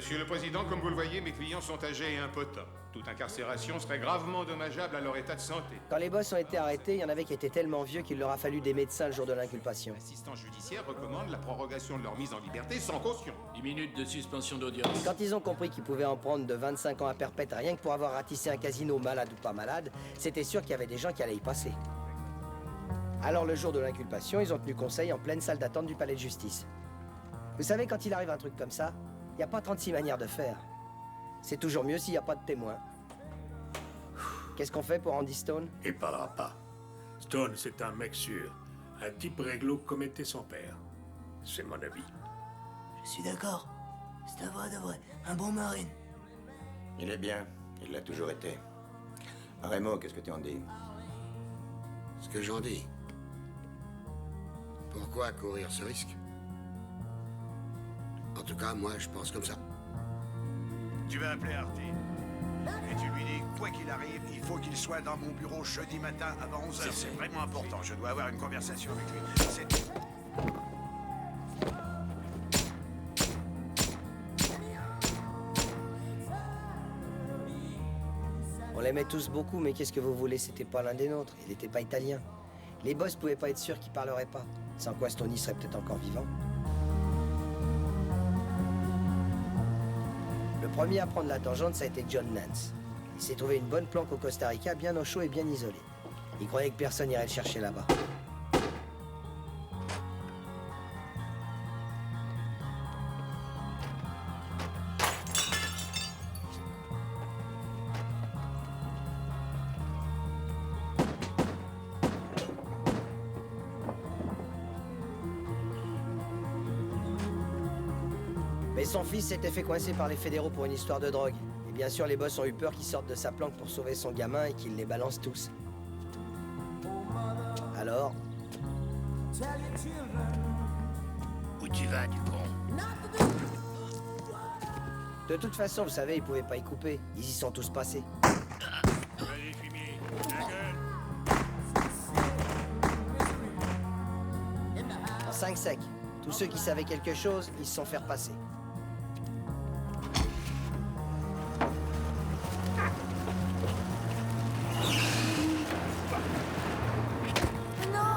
Monsieur le Président, comme vous le voyez, mes clients sont âgés et impotents. Toute incarcération serait gravement dommageable à leur état de santé. Quand les boss ont été arrêtés, il y en avait qui étaient tellement vieux qu'il leur a fallu des médecins le jour de l'inculpation. L'assistance judiciaire recommande la prorogation de leur mise en liberté sans caution. 10 minutes de suspension d'audience. Quand ils ont compris qu'ils pouvaient en prendre de 25 ans à perpète rien que pour avoir ratissé un casino malade ou pas malade, c'était sûr qu'il y avait des gens qui allaient y passer. Alors le jour de l'inculpation, ils ont tenu conseil en pleine salle d'attente du palais de justice. Vous savez, quand il arrive un truc comme ça, il n'y a pas 36 manières de faire. C'est toujours mieux s'il n'y a pas de témoin. Qu'est-ce qu'on fait pour Andy Stone? Il parlera pas. Stone, c'est un mec sûr. Un type réglo comme était son père. C'est mon avis. Je suis d'accord. C'est un vrai de vrai. Un bon marine. Il est bien. Il l'a toujours été. Raymond, qu'est-ce que tu en dis? Ce que j'en dis. Pourquoi courir ce risque? En tout cas, moi, je pense comme ça. Tu vas appeler Artie. Et tu lui dis, quoi qu'il arrive, il faut qu'il soit dans mon bureau jeudi matin avant 11h. C'est vraiment important. Je dois avoir une conversation avec lui. C'est tout. On l'aimait tous beaucoup, mais qu'est-ce que vous voulez, c'était pas l'un des nôtres. Il n'était pas italien. Les boss pouvaient pas être sûrs qu'il parlerait pas. Sans quoi Stoney serait peut-être encore vivant. Le premier à prendre la tangente, ça a été John Nance. Il s'est trouvé une bonne planque au Costa Rica, bien au chaud et bien isolé. Il croyait que personne irait le chercher là-bas. Mais son fils s'était fait coincer par les fédéraux pour une histoire de drogue. Et bien sûr, les boss ont eu peur qu'il sorte de sa planque pour sauver son gamin et qu'il les balance tous. Alors... Où tu vas, du con? De toute façon, vous savez, ils pouvaient pas y couper. Ils y sont tous passés. Allez, fumier, la gueule. En 5 secs. Tous ceux qui savaient quelque chose, ils se sont fait repasser.